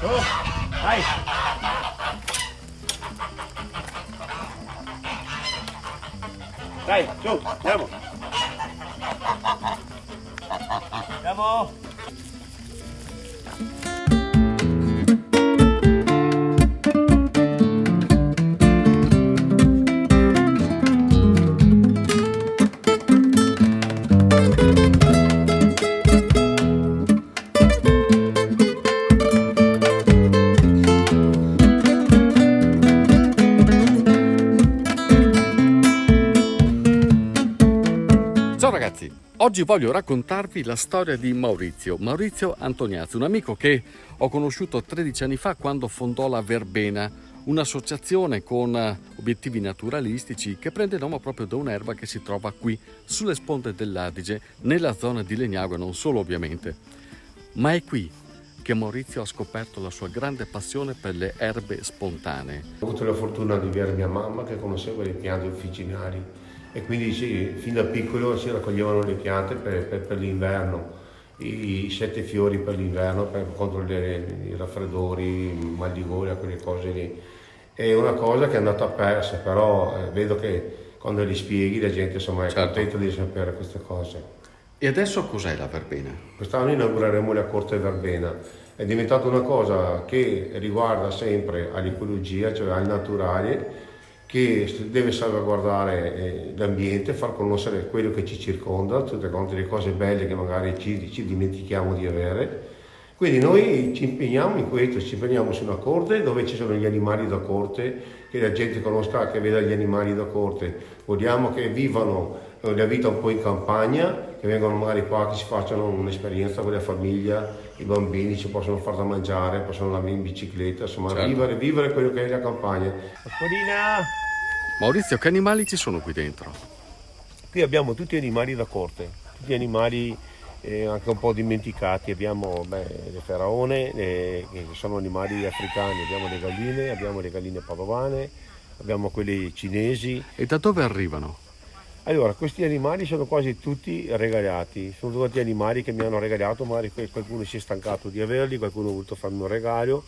Oh, dai. Dai, su, andiamo. Andiamo. Ciao ragazzi, oggi voglio raccontarvi la storia di Maurizio Antoniazzi, un amico che ho conosciuto 13 anni fa quando fondò la Verbena, un'associazione con obiettivi naturalistici che prende nome proprio da un'erba che si trova qui sulle sponde dell'Adige, nella zona di Legnago e non solo ovviamente. Ma è qui che Maurizio ha scoperto la sua grande passione per le erbe spontanee. Ho avuto la fortuna di avere mia mamma che conosceva le piante officinali e quindi sì, fin da piccolo si raccoglievano le piante per l'inverno, i 7 fiori per l'inverno, contro i raffreddori, il mal di gola, quelle cose lì. È una cosa che è andata persa, però vedo che quando li spieghi la gente insomma è contenta di sapere queste cose. E adesso cos'è la Verbena? Quest'anno inaugureremo la Corte Verbena. È diventata una cosa che riguarda sempre all'ecologia, cioè al naturale, che deve salvaguardare l'ambiente, far conoscere quello che ci circonda, tutte quante le cose belle che magari ci dimentichiamo di avere. Quindi noi ci impegniamo in questo, ci impegniamo su una corte dove ci sono gli animali da corte, che la gente conosca, che veda gli animali da corte. Vogliamo che vivano la vita un po' in campagna, che vengano magari qua, che si facciano un'esperienza con la famiglia, i bambini ci possono far da mangiare, possono andare in bicicletta, insomma vivere quello che è la campagna. Acquolina. Maurizio, che animali ci sono qui dentro? Qui abbiamo tutti animali da corte, tutti animali anche un po' dimenticati. Abbiamo le faraone, che sono animali africani, abbiamo le galline padovane, abbiamo quelle cinesi. E da dove arrivano? Allora, questi animali sono quasi tutti regalati, sono tutti animali che mi hanno regalato, magari qualcuno si è stancato di averli, qualcuno ha voluto farmi un regalo,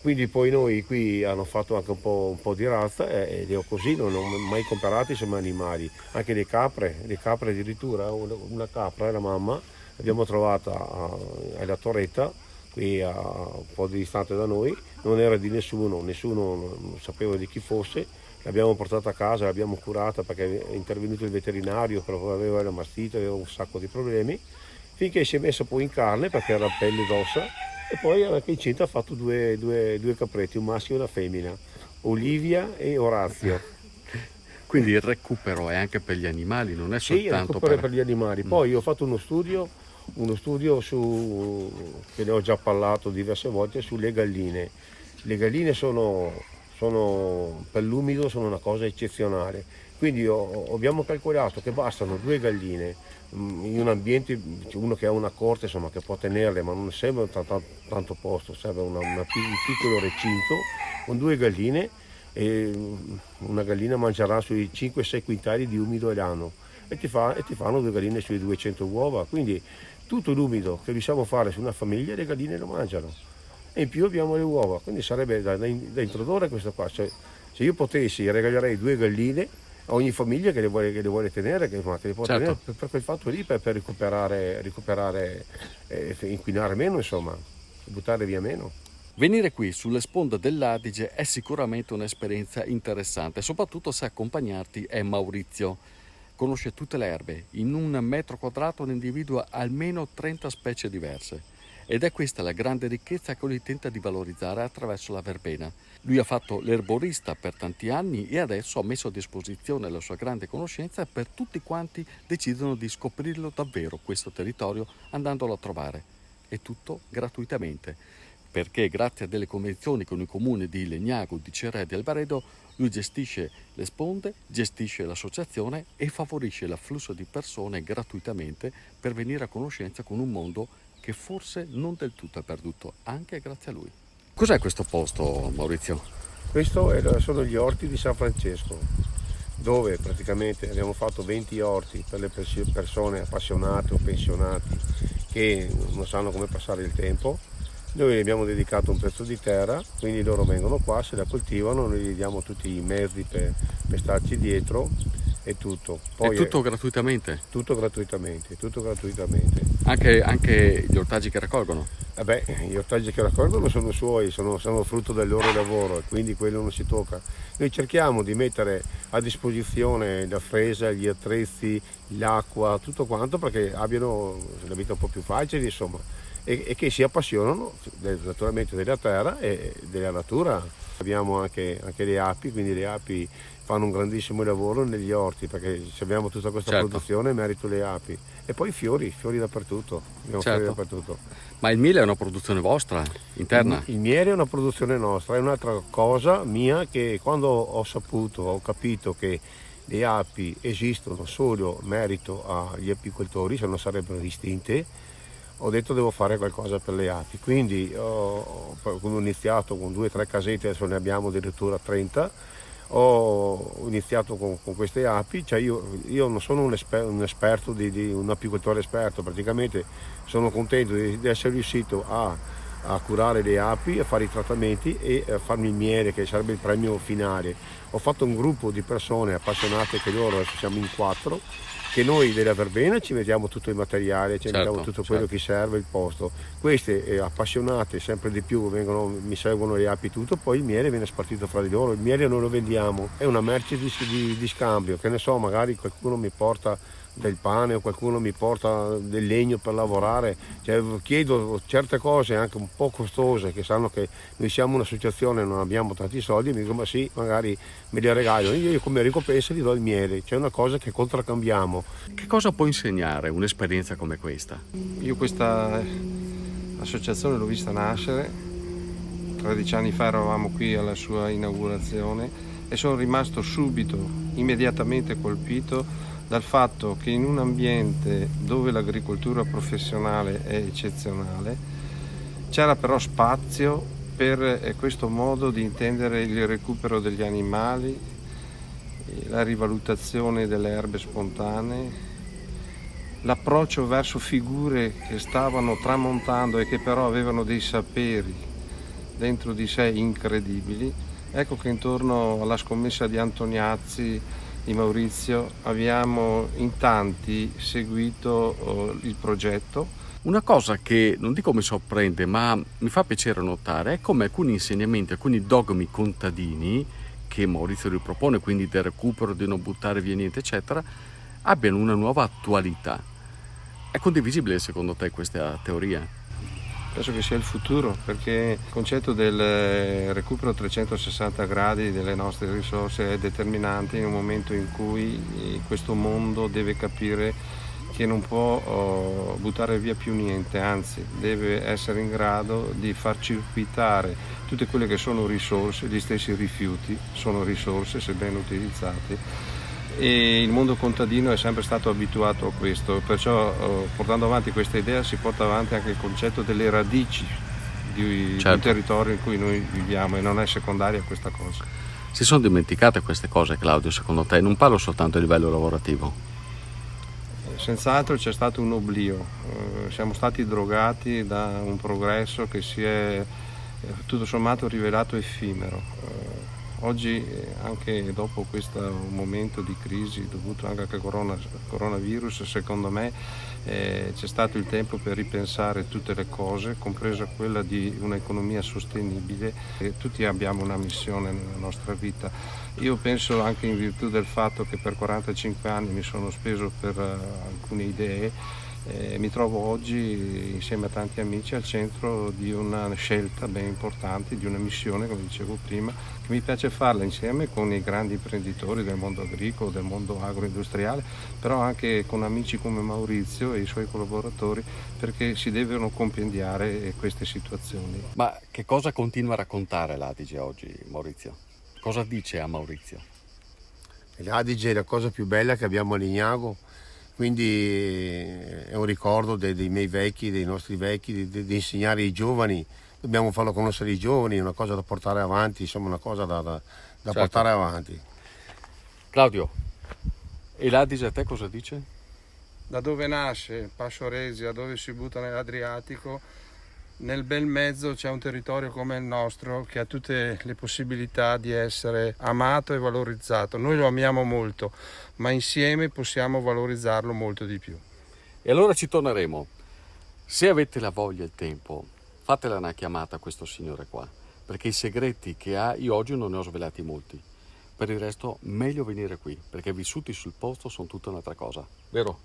quindi poi noi qui hanno fatto anche un po' di razza ed io così non ho mai comprato insomma animali, anche le capre addirittura, una capra, la mamma, l'abbiamo trovata alla Torretta, qui a un po' di distante da noi, non era di nessuno non sapeva di chi fosse. L'abbiamo portata a casa, l'abbiamo curata perché è intervenuto il veterinario, però aveva la mastite, aveva un sacco di problemi, finché si è messa poi in carne perché era pelle d'ossa e poi anche incinta ha fatto due capretti, un maschio e una femmina, Olivia e Orazio. Quindi il recupero è anche per gli animali, non è soltanto il recupero è per gli animali. Poi io ho fatto uno studio che ne ho già parlato diverse volte, sulle galline. Le galline sono per l'umido sono una cosa eccezionale, quindi abbiamo calcolato che bastano 2 galline in un ambiente, uno che ha una corte insomma che può tenerle, ma non serve tanto posto, serve un piccolo recinto con 2 galline e una gallina mangerà sui 5-6 quintali di umido all'anno e ti fanno 2 galline sui 200 uova, quindi tutto l'umido che riusciamo a fare su una famiglia le galline lo mangiano. E in più abbiamo le uova, quindi sarebbe da introdurre questo qua. Cioè, se io potessi regalerei 2 galline a ogni famiglia che le vuole tenere, che le può tenere per quel fatto lì, per recuperare inquinare meno, insomma, buttare via meno. Venire qui sulle sponde dell'Adige è sicuramente un'esperienza interessante, soprattutto se accompagnarti è Maurizio. Conosce tutte le erbe, in 1 metro quadrato ne individua almeno 30 specie diverse. Ed è questa la grande ricchezza che lui tenta di valorizzare attraverso la verbena. Lui ha fatto l'erborista per tanti anni e adesso ha messo a disposizione la sua grande conoscenza per tutti quanti decidono di scoprirlo davvero questo territorio andandolo a trovare. E tutto gratuitamente, perché grazie a delle convenzioni con i comuni di Legnago, di Cerre e di Albaredo, lui gestisce le sponde, gestisce l'associazione e favorisce l'afflusso di persone gratuitamente per venire a conoscenza con un mondo che forse non del tutto è perduto, anche grazie a lui. Cos'è questo posto, Maurizio? Questo sono gli orti di San Francesco, dove praticamente abbiamo fatto 20 orti per le persone appassionate o pensionati che non sanno come passare il tempo. Noi gli abbiamo dedicato un pezzo di terra, quindi loro vengono qua, se la coltivano, noi gli diamo tutti i mezzi per starci dietro e tutto. Poi è tutto gratuitamente? Tutto gratuitamente, tutto gratuitamente. Anche gli ortaggi che raccolgono? Gli ortaggi che raccolgono sono suoi, sono frutto del loro lavoro e quindi quello non si tocca. Noi cerchiamo di mettere a disposizione la fresa, gli attrezzi, l'acqua, tutto quanto perché abbiano la vita un po' più facile, insomma, e che si appassionano naturalmente della terra e della natura. Abbiamo anche le api, quindi le api fanno un grandissimo lavoro negli orti perché se abbiamo tutta questa Certo. produzione merito le api. E poi fiori dappertutto, abbiamo Certo. fiori dappertutto. Ma il miele è una produzione vostra, interna? Il miele è una produzione nostra, è un'altra cosa mia che quando ho capito che le api esistono solo merito agli apicoltori, se no sarebbero estinte, ho detto devo fare qualcosa per le api. Quindi ho iniziato con 2 o 3 casette, adesso ne abbiamo addirittura 30. Ho iniziato con queste api, cioè io non sono un esperto di un apicoltore esperto, praticamente sono contento di essere riuscito a curare le api, a fare i trattamenti e a farmi il miele, che sarebbe il premio finale. Ho fatto un gruppo di persone appassionate, che loro adesso siamo in 4, che noi della verbena ci mettiamo tutto il materiale, ci mettiamo tutto quello che serve, il posto. Queste appassionate sempre di più mi seguono le api tutto, poi il miele viene spartito fra di loro, il miele non lo vendiamo, è una merce di scambio, che ne so, magari qualcuno mi porta del pane o qualcuno mi porta del legno per lavorare, cioè, chiedo certe cose anche un po' costose, che sanno che noi siamo un'associazione e non abbiamo tanti soldi, mi dicono ma sì, magari me li regalo, io come ricompensa gli do il miele, c'è una cosa che contraccambiamo. Che cosa può insegnare un'esperienza come questa? Io questa associazione l'ho vista nascere, 13 anni fa eravamo qui alla sua inaugurazione e sono rimasto subito, immediatamente colpito dal fatto che in un ambiente dove l'agricoltura professionale è eccezionale c'era però spazio per questo modo di intendere il recupero degli animali, la rivalutazione delle erbe spontanee, l'approccio verso figure che stavano tramontando e che però avevano dei saperi dentro di sé incredibili. Ecco che intorno alla scommessa di Antoniazzi, di Maurizio, abbiamo in tanti seguito il progetto. Una cosa che non dico mi sorprende, ma mi fa piacere notare è come alcuni insegnamenti, alcuni dogmi contadini che Maurizio ripropone, quindi del recupero, di non buttare via niente, eccetera, abbiano una nuova attualità. È condivisibile secondo te questa teoria? Penso che sia il futuro, perché il concetto del recupero a 360 gradi delle nostre risorse è determinante in un momento in cui questo mondo deve capire che non può buttare via più niente, anzi deve essere in grado di far circuitare tutte quelle che sono risorse, gli stessi rifiuti sono risorse se ben utilizzate. E il mondo contadino è sempre stato abituato a questo, perciò portando avanti questa idea si porta avanti anche il concetto delle radici di un territorio in cui noi viviamo, e non è secondaria questa cosa. Si sono dimenticate queste cose, Claudio, secondo te? Non parlo soltanto a livello lavorativo. Senz'altro c'è stato un oblio, siamo stati drogati da un progresso che si è tutto sommato rivelato effimero. Oggi, anche dopo questo momento di crisi dovuto anche al coronavirus, secondo me c'è stato il tempo per ripensare tutte le cose, compresa quella di un'economia sostenibile. Tutti abbiamo una missione nella nostra vita. Io penso, anche in virtù del fatto che per 45 anni mi sono speso per alcune idee, mi trovo oggi insieme a tanti amici al centro di una scelta ben importante, di una missione, come dicevo prima, che mi piace farla insieme con i grandi imprenditori del mondo agricolo, del mondo agroindustriale, però anche con amici come Maurizio e i suoi collaboratori, perché si devono compendiare queste situazioni. Ma che cosa continua a raccontare l'Adige oggi, Maurizio? Cosa dice a Maurizio? L'Adige è la cosa più bella che abbiamo a Lignago, quindi è un ricordo dei miei vecchi, dei nostri vecchi, di insegnare ai giovani. Dobbiamo farlo conoscere ai giovani, è una cosa da portare avanti, insomma una cosa da portare avanti. Claudio, e l'Adige a te cosa dice? Da dove nasce Passo Resia, dove si butta nell'Adriatico, nel bel mezzo c'è un territorio come il nostro che ha tutte le possibilità di essere amato e valorizzato. Noi lo amiamo molto, ma insieme possiamo valorizzarlo molto di più. E allora ci torneremo. Se avete la voglia e il tempo, fatela una chiamata a questo signore qua, perché i segreti che ha io oggi non ne ho svelati molti. Per il resto meglio venire qui, perché vissuti sul posto sono tutta un'altra cosa, vero?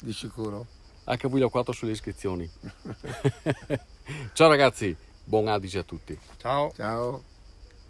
Di sicuro. Anche voi l'ho quattro sulle iscrizioni. Ciao ragazzi, buon Adige a tutti. Ciao! Ciao.